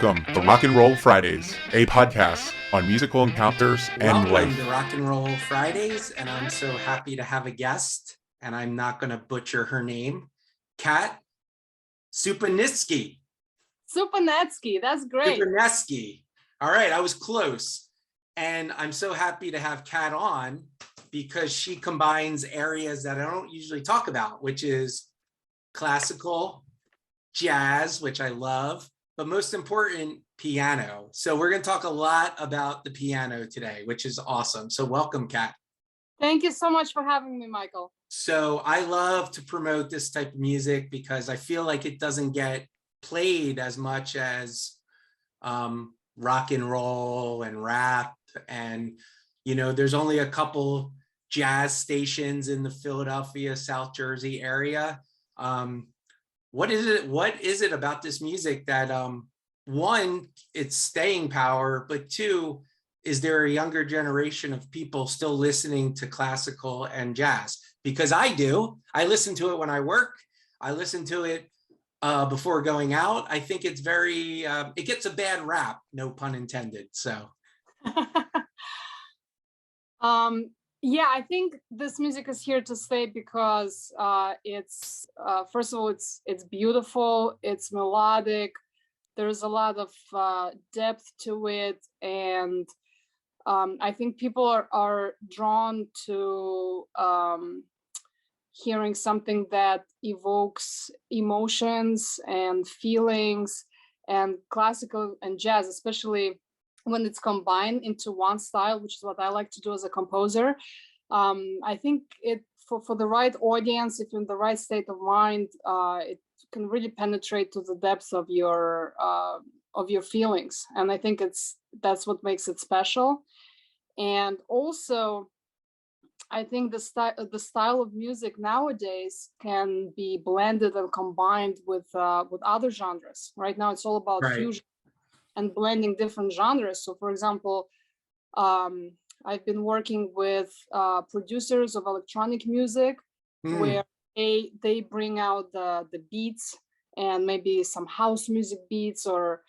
Welcome to Rock and Roll Fridays, a podcast on musical encounters and Welcome life. to Rock and Roll Fridays, and I'm so happy to have a guest, and I'm not going to butcher her name, Kat Souponetsky. Souponetsky, that's great. Souponetsky. All right, I was close. And I'm so happy to have Kat on because she combines areas that I don't usually talk about, which is classical, jazz, which I love, but most important, piano. So we're going to talk a lot about the piano today, which is awesome. So welcome, Kat. Thank you so much for having me, Michael. So I love to promote this type of music because I feel like it doesn't get played as much as rock and roll and rap. And, you know, there's only a couple jazz stations in the Philadelphia, South Jersey area. What is it about this music that, one, it's staying power, but two, is there a younger generation of people still listening to classical and jazz? Because I do. I listen to it when I work. I listen to it before going out. I think it's very, it gets a bad rap, no pun intended. So. Yeah, I think this music is here to stay because it's first of all, it's beautiful, it's melodic, there's a lot of depth to it, and I think people are drawn to hearing something that evokes emotions and feelings, and classical and jazz, especially when it's combined into one style, which is what I like to do as a composer. I think it for the right audience, if you're in the right state of mind, it can really penetrate to the depths of your feelings, and I think that's what makes it special. And also, I think the style of music nowadays can be blended and combined with other genres. Right now, it's all about fusion and blending different genres. So, for example, I've been working with producers of electronic music, where they bring out the beats and maybe some house music beats or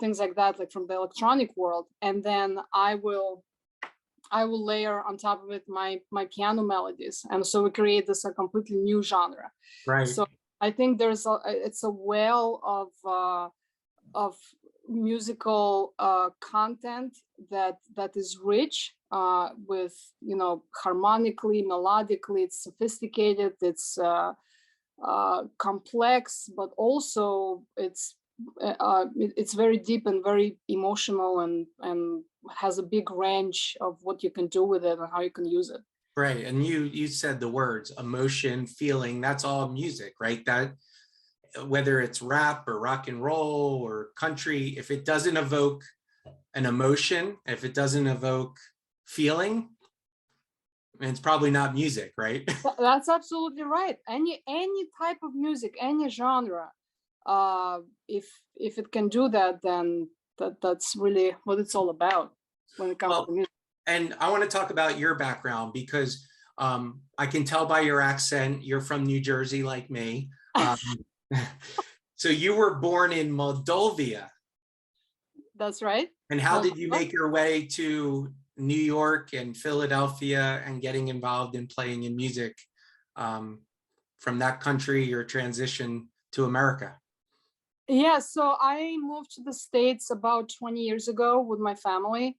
things like that, like from the electronic world, and then I will layer on top of it my piano melodies, and so we create this a completely new genre. Right. So I think it's a well of musical content that is rich with, you know, harmonically, melodically, it's sophisticated, it's complex, but also it's very deep and very emotional, and has a big range of what you can do with it and how you can use it. Right. And you said the words emotion, feeling, that's all music, right? That whether it's rap or rock and roll or country, if it doesn't evoke an emotion, if it doesn't evoke feeling, it's probably not music, right? That's absolutely right. Any type of music, any genre, if it can do that, then that's really what it's all about when it comes to music. And I want to talk about your background because I can tell by your accent you're from New Jersey like me. So you were born in Moldova. That's right. And how did you make your way to New York and Philadelphia and getting involved in playing in music from that country, your transition to America? Yeah, so I moved to the States about 20 years ago with my family.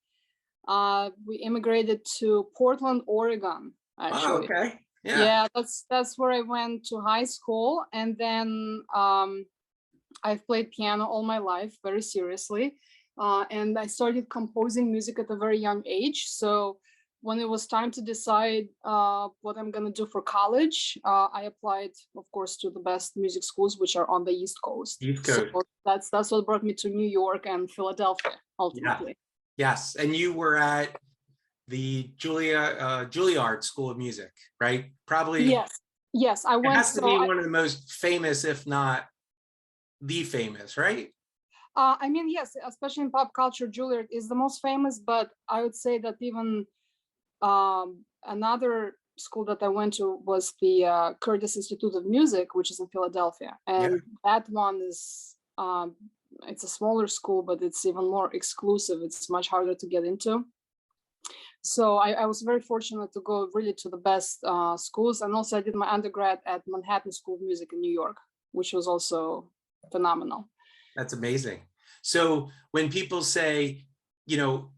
We immigrated to Portland, Oregon, actually. Oh, okay. Yeah, that's where I went to high school, and then I've played piano all my life, very seriously, and I started composing music at a very young age. So when it was time to decide what I'm gonna do for college, I applied, of course, to the best music schools, which are on the East Coast. So that's what brought me to New York and Philadelphia, ultimately. Yeah. Yes, and you were at the Juilliard School of Music, right? Probably. Yes, I went. It has to be one of the most famous, if not the famous, right? I mean, yes, especially in pop culture, Juilliard is the most famous, but I would say that even another school that I went to was the Curtis Institute of Music, which is in Philadelphia, and that one is it's a smaller school, but it's even more exclusive. It's much harder to get into. So I was very fortunate to go really to the best schools. And also I did my undergrad at Manhattan School of Music in New York, which was also phenomenal. That's amazing. So when people say, you know,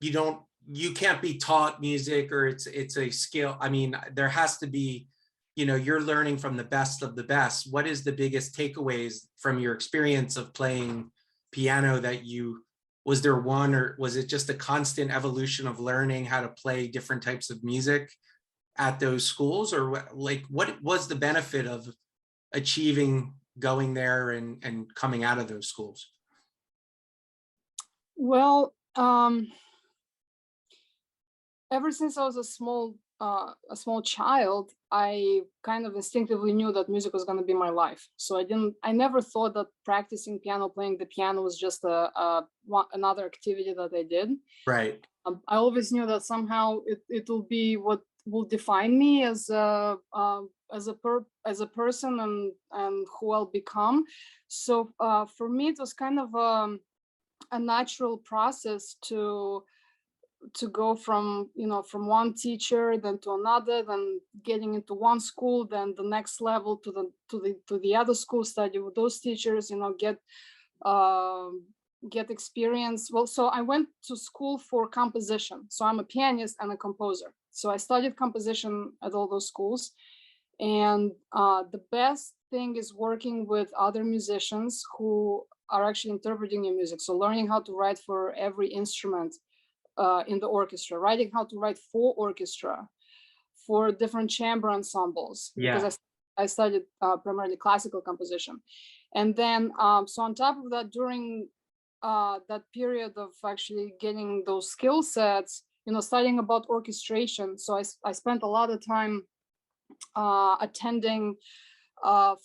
you can't be taught music, or it's a skill. I mean, there has to be, you know, you're learning from the best of the best. What is the biggest takeaways from your experience of playing piano that was there one, or was it just a constant evolution of learning how to play different types of music at those schools? Or like, what was the benefit of achieving going there and coming out of those schools? Well, ever since I was a small child, I kind of instinctively knew that music was going to be my life. So I never thought that practicing piano, playing the piano, was just another activity that I did. Right. I always knew that somehow it will be what will define me as a person and who I'll become. So for me, it was kind of a natural process to go from one teacher, then to another, then getting into one school, then the next level to the other school, study with those teachers, get experience. Well, so I went to school for composition. So I'm a pianist and a composer. So I studied composition at all those schools. And the best thing is working with other musicians who are actually interpreting your music. So learning how to write for every instrument in the orchestra, writing how to write for orchestra, for different chamber ensembles, because I studied primarily classical composition. And then, so on top of that, during that period of actually getting those skill sets, studying about orchestration. So I spent a lot of time attending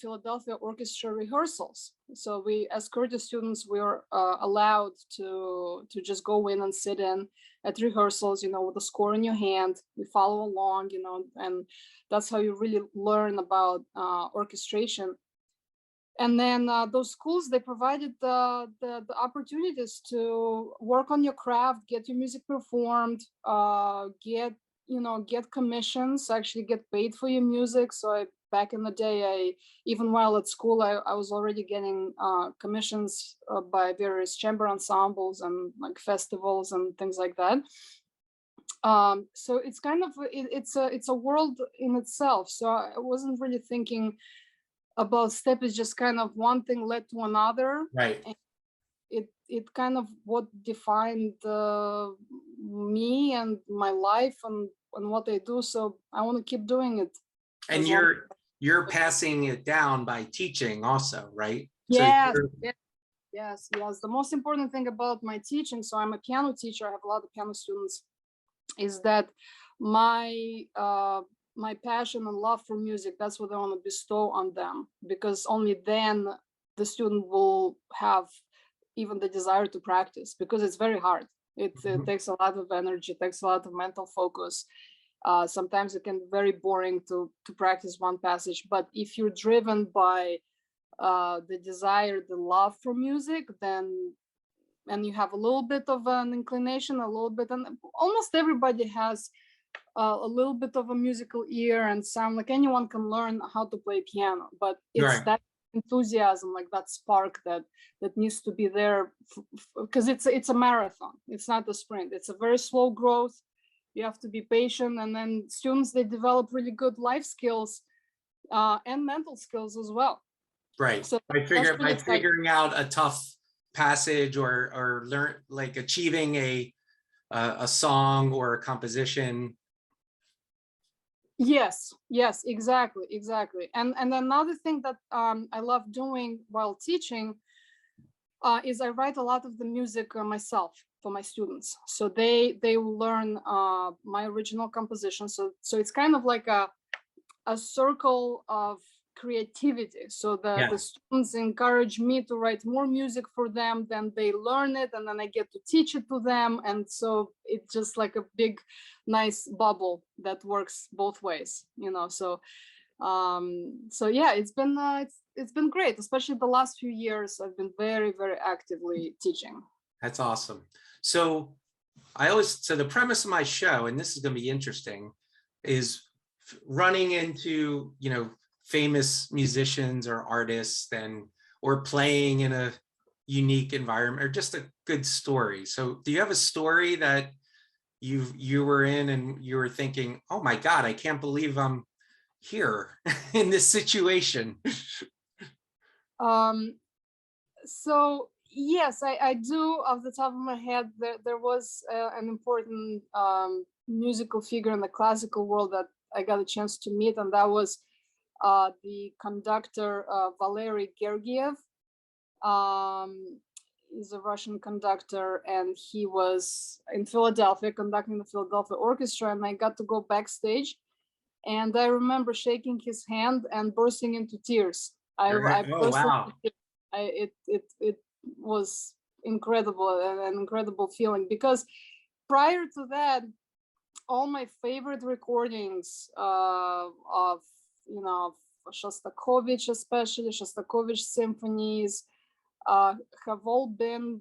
Philadelphia orchestra rehearsals. So we, as Curtis students, we were allowed to just go in and sit in at rehearsals, with the score in your hand. We follow along, and that's how you really learn about orchestration. And then those schools, they provided the opportunities to work on your craft, get your music performed, get commissions, actually get paid for your music. So back in the day, even while at school, I was already getting commissions by various chamber ensembles and like festivals and things like that. So it's kind of, it's a world in itself. So I wasn't really thinking about step. Is just kind of one thing led to another. Right. And it kind of what defined me and my life and what I do. So I want to keep doing it. And you're passing it down by teaching also, right? Yes, yes. The most important thing about my teaching, so I'm a piano teacher, I have a lot of piano students, is that my passion and love for music, that's what I want to bestow on them, because only then the student will have even the desire to practice, because it's very hard. It takes a lot of energy, it takes a lot of mental focus. Sometimes it can be very boring to practice one passage, but if you're driven by the desire, the love for music, then, and you have a little bit of an inclination, a little bit, and almost everybody has a little bit of a musical ear and sound. Like anyone can learn how to play piano, but it's right. That enthusiasm, like that spark that needs to be there, because it's a marathon. It's not a sprint. It's a very slow growth. You have to be patient, and then students, they develop really good life skills and mental skills as well. Right. So by figuring out a tough passage or learn, like achieving a song or a composition. Yes, exactly. And another thing that I love doing while teaching is I write a lot of the music myself for my students. So they will learn my original composition. So it's kind of like a circle of creativity. So the students encourage me to write more music for them, then they learn it, and then I get to teach it to them. And so it's just like a big, nice bubble that works both ways, So So yeah, it's been great, especially the last few years. I've been very, very actively teaching. That's awesome. So so the premise of my show, and this is going to be interesting, is running into, famous musicians or artists or playing in a unique environment or just a good story. So do you have a story that you were in and you were thinking, oh my God, I can't believe I'm here in this situation? So yes, I do. Off the top of my head, there was an important musical figure in the classical world that I got a chance to meet, and that was the conductor Valery Gergiev. He's a Russian conductor, and he was in Philadelphia conducting the Philadelphia Orchestra, and I got to go backstage, and I remember shaking his hand and bursting into tears. I burst wow. into tears. It was incredible, an incredible feeling, because prior to that, all my favorite recordings of Shostakovich, especially Shostakovich symphonies, have all been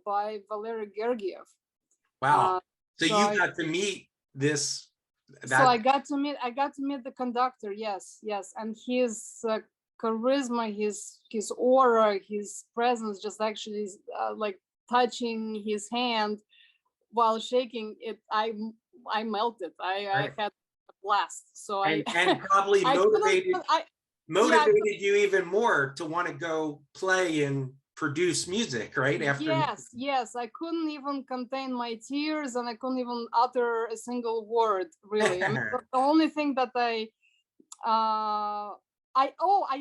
by Valery Gergiev. Wow. So so you got to meet this. So I got to meet the conductor. Yes, and his charisma, his aura, his presence, just actually like touching his hand while shaking it, I melted. I had a blast. So and probably motivated you even more to want to go play and produce music, right? Yes, I couldn't even contain my tears, and I couldn't even utter a single word, really. I mean, the only thing that I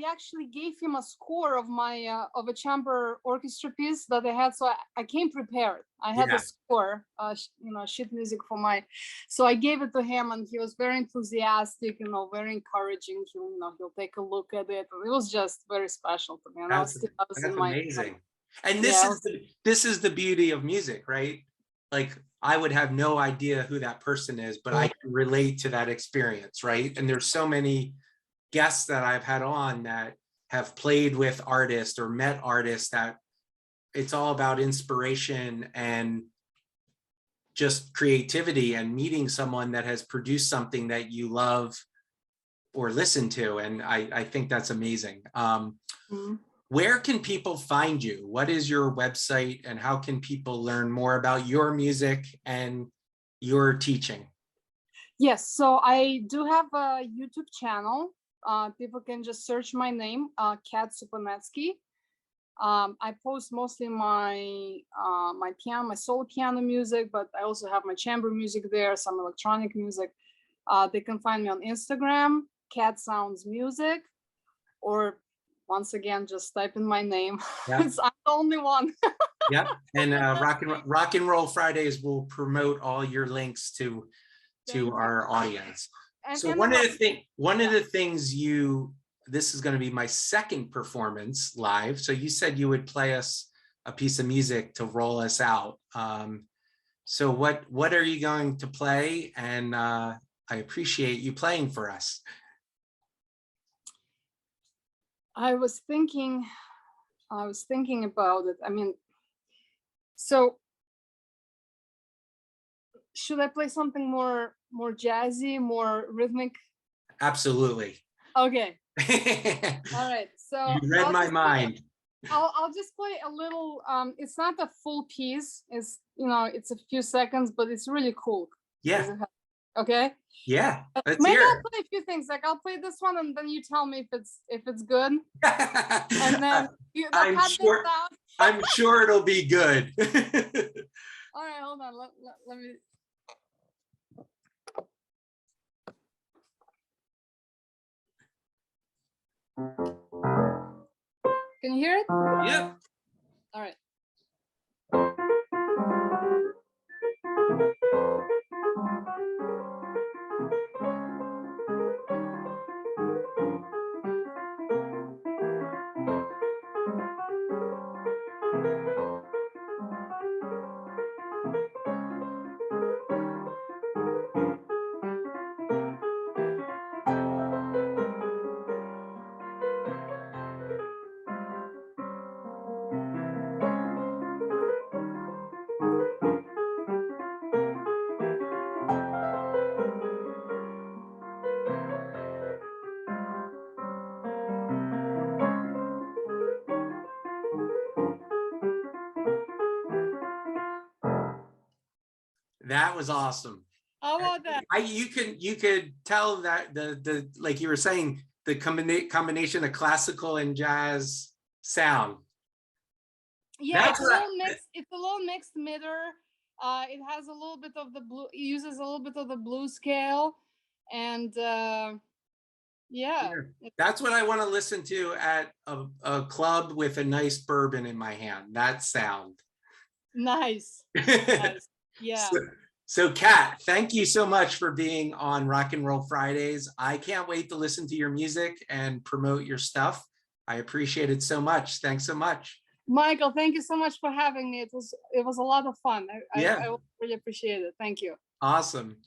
actually gave him a score of my of a chamber orchestra piece that I had, so I came prepared. I had a score, sheet music for so I gave it to him, and he was very enthusiastic, very encouraging. He'll take a look at it. It was just very special to me. And that's amazing. And this is the beauty of music, right? Like, I would have no idea who that person is, but I can relate to that experience, right? And there's so many guests that I've had on that have played with artists or met artists that it's all about inspiration and just creativity and meeting someone that has produced something that you love or listen to. And I think that's amazing. Where can people find you? What is your website, and how can people learn more about your music and your teaching? Yes, so I do have a YouTube channel. People can just search my name, Kat Souponetsky. I post mostly my my solo piano music, but I also have my chamber music there, some electronic music. They can find me on Instagram, Kat Sounds Music, or once again, just type in my name. I'm the only one. Yep. And Rock and Roll Fridays will promote all your links to our audience. So one of the things this is going to be my second performance live. So you said you would play us a piece of music to roll us out. So what are you going to play? And I appreciate you playing for us. I was thinking about it. I mean, so should I play something more jazzy, more rhythmic? Absolutely. Okay. All right. So you read my mind. I'll just play a little. It's not a full piece. It's it's a few seconds, but it's really cool. Yeah. Okay. Yeah. Maybe I'll play a few things. Like, I'll play this one, and then you tell me if it's good. And then I'm sure it'll be good. All right, hold on. Let me. Can you hear it? Yeah. All right. That was awesome. How about that? You could tell that the like you were saying, the combination of classical and jazz sound. Yeah, That's it's a what little mixed. It's a little mixed meter. It has a little bit of the blue. It uses a little bit of the blues scale, and yeah, That's what I want to listen to at a club with a nice bourbon in my hand. That sound. nice. Nice. Yeah. So Kat, thank you so much for being on Rock and Roll Fridays. I can't wait to listen to your music and promote your stuff. I appreciate it so much. Thanks so much. Michael, thank you so much for having me. It was a lot of fun. Yeah. I really appreciate it. Thank you. Awesome.